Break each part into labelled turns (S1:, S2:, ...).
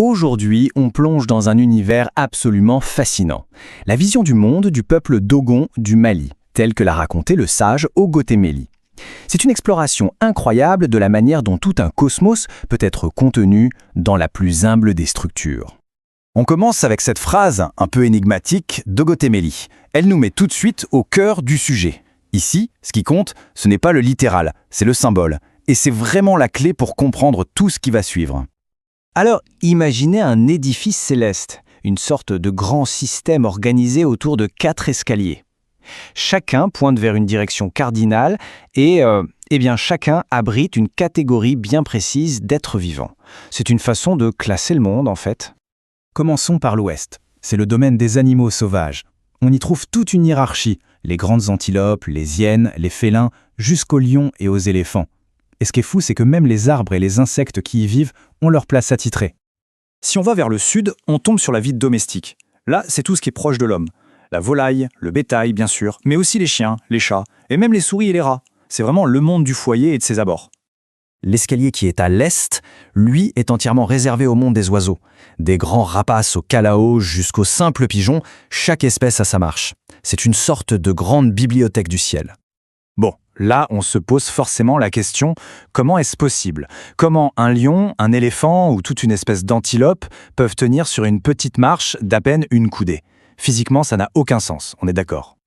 S1: Aujourd'hui, on plonge dans un univers absolument fascinant. La vision du monde du peuple Dogon du Mali, telle que l'a raconté le sage Ogotemeli. C'est une exploration incroyable de la manière dont tout un cosmos peut être contenu dans la plus humble des structures.
S2: On commence avec cette phrase un peu énigmatique d'Ogotemeli. Elle nous met tout de suite au cœur du sujet. Ici, ce qui compte, ce n'est pas le littéral, c'est le symbole. Et c'est vraiment la clé pour comprendre tout ce qui va suivre.
S3: Alors, imaginez un édifice céleste, une sorte de grand système organisé autour de 4 escaliers. Chacun pointe vers une direction cardinale et chacun abrite une catégorie bien précise d'êtres vivants. C'est une façon de classer le monde, en fait.
S4: Commençons par l'ouest. C'est le domaine des animaux sauvages. On y trouve toute une hiérarchie, les grandes antilopes, les hyènes, les félins, jusqu'aux lions et aux éléphants. Et ce qui est fou, c'est que même les arbres et les insectes qui y vivent ont leur place attitrée.
S5: Si on va vers le sud, on tombe sur la vie domestique. Là, c'est tout ce qui est proche de l'homme. La volaille, le bétail, bien sûr, mais aussi les chiens, les chats, et même les souris et les rats. C'est vraiment le monde du foyer et de ses abords.
S2: L'escalier qui est à l'est, lui, est entièrement réservé au monde des oiseaux. Des grands rapaces au calao jusqu'aux simples pigeons, chaque espèce a sa marche. C'est une sorte de grande bibliothèque du ciel.
S5: Bon, là, on se pose forcément la question, comment est-ce possible? Comment un lion, un éléphant ou toute une espèce d'antilope peuvent tenir sur une petite marche d'à peine une coudée? Physiquement, ça n'a aucun sens, on est d'accord.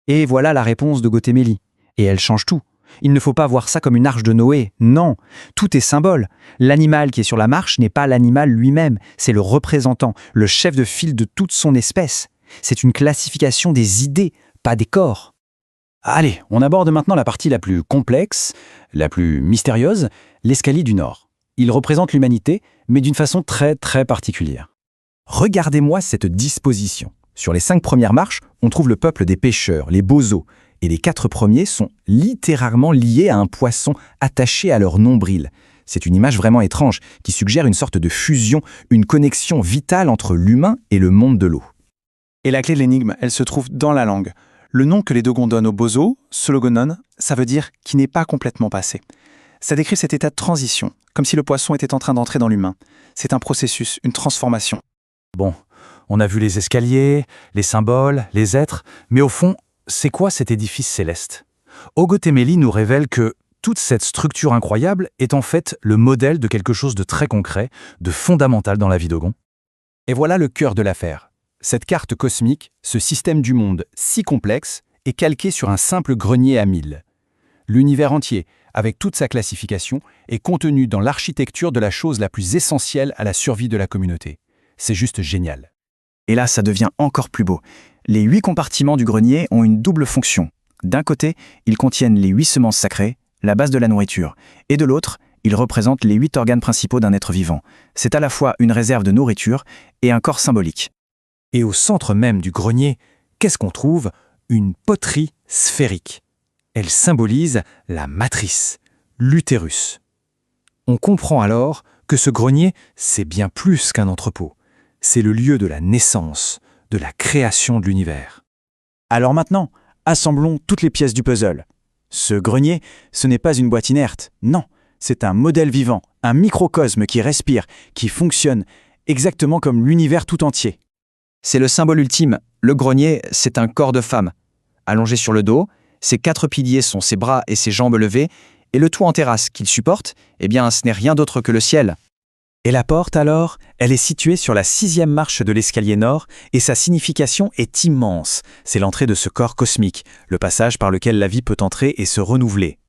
S3: Et voilà la réponse de Gotemeli. Et elle change tout. Il ne faut pas voir ça comme une arche de Noé. Non, tout est symbole. L'animal qui est sur la marche n'est pas l'animal lui-même, c'est le représentant, le chef de file de toute son espèce. C'est une classification des idées, pas des corps.
S2: Allez, on aborde maintenant la partie la plus complexe, la plus mystérieuse, l'escalier du Nord. Il représente l'humanité, mais d'une façon très particulière. Regardez-moi cette disposition. Sur les 5 premières marches, on trouve le peuple des pêcheurs, les bozos, et les 4 premiers sont littéralement liés à un poisson attaché à leur nombril. C'est une image vraiment étrange qui suggère une sorte de fusion, une connexion vitale entre l'humain et le monde de l'eau.
S5: Et la clé de l'énigme, elle se trouve dans la langue. Le nom que les Dogons donnent au bozo, Sologonon, ça veut dire « qui n'est pas complètement passé ». Ça décrit cet état de transition, comme si le poisson était en train d'entrer dans l'humain. C'est un processus, une transformation.
S4: Bon, on a vu les escaliers, les symboles, les êtres, mais au fond, c'est quoi cet édifice céleste? Ogotemeli nous révèle que toute cette structure incroyable est en fait le modèle de quelque chose de très concret, de fondamental dans la vie Dogon.
S2: Et voilà le cœur de l'affaire. Cette carte cosmique, ce système du monde si complexe, est calqué sur un simple grenier à 1000. L'univers entier, avec toute sa classification, est contenu dans l'architecture de la chose la plus essentielle à la survie de la communauté. C'est juste génial.
S6: Et là, ça devient encore plus beau. Les 8 compartiments du grenier ont une double fonction. D'un côté, ils contiennent les 8 semences sacrées, la base de la nourriture, et de l'autre, ils représentent les 8 organes principaux d'un être vivant. C'est à la fois une réserve de nourriture et un corps symbolique.
S4: Et au centre même du grenier, qu'est-ce qu'on trouve? Une poterie sphérique. Elle symbolise la matrice, l'utérus. On comprend alors que ce grenier, c'est bien plus qu'un entrepôt. C'est le lieu de la naissance, de la création de l'univers.
S6: Alors maintenant, assemblons toutes les pièces du puzzle. Ce grenier, ce n'est pas une boîte inerte, non, c'est un modèle vivant, un microcosme qui respire, qui fonctionne, exactement comme l'univers tout entier.
S3: C'est le symbole ultime. Le grenier, c'est un corps de femme. Allongé sur le dos, ses 4 piliers sont ses bras et ses jambes levées, et le toit en terrasse qu'il supporte, eh bien, ce n'est rien d'autre que le ciel.
S4: Et la porte alors, elle est située sur la 6e marche de l'escalier nord, et sa signification est immense. C'est l'entrée de ce corps cosmique, le passage par lequel la vie peut entrer et se renouveler.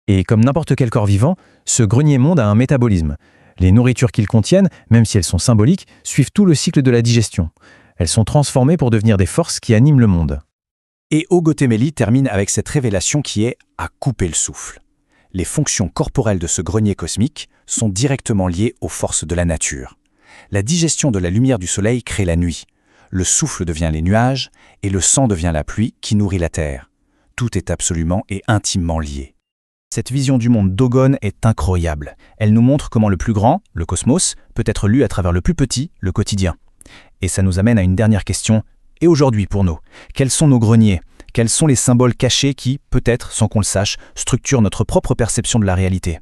S4: Et comme n'importe quel corps vivant, ce grenier-monde a un métabolisme. Les nourritures qu'ils contiennent, même si elles sont symboliques, suivent tout le cycle de la digestion. Elles sont transformées pour devenir des forces qui animent le monde.
S2: Et Ogotemeli termine avec cette révélation qui est à couper le souffle. Les fonctions corporelles de ce grenier cosmique sont directement liées aux forces de la nature. La digestion de la lumière du soleil crée la nuit. Le souffle devient les nuages et le sang devient la pluie qui nourrit la terre. Tout est absolument et intimement lié.
S4: Cette vision du monde Dogon est incroyable. Elle nous montre comment le plus grand, le cosmos, peut être lu à travers le plus petit, le quotidien. Et ça nous amène à une dernière question. Et aujourd'hui pour nous, quels sont nos greniers? Quels sont les symboles cachés qui, peut-être, sans qu'on le sache, structurent notre propre perception de la réalité?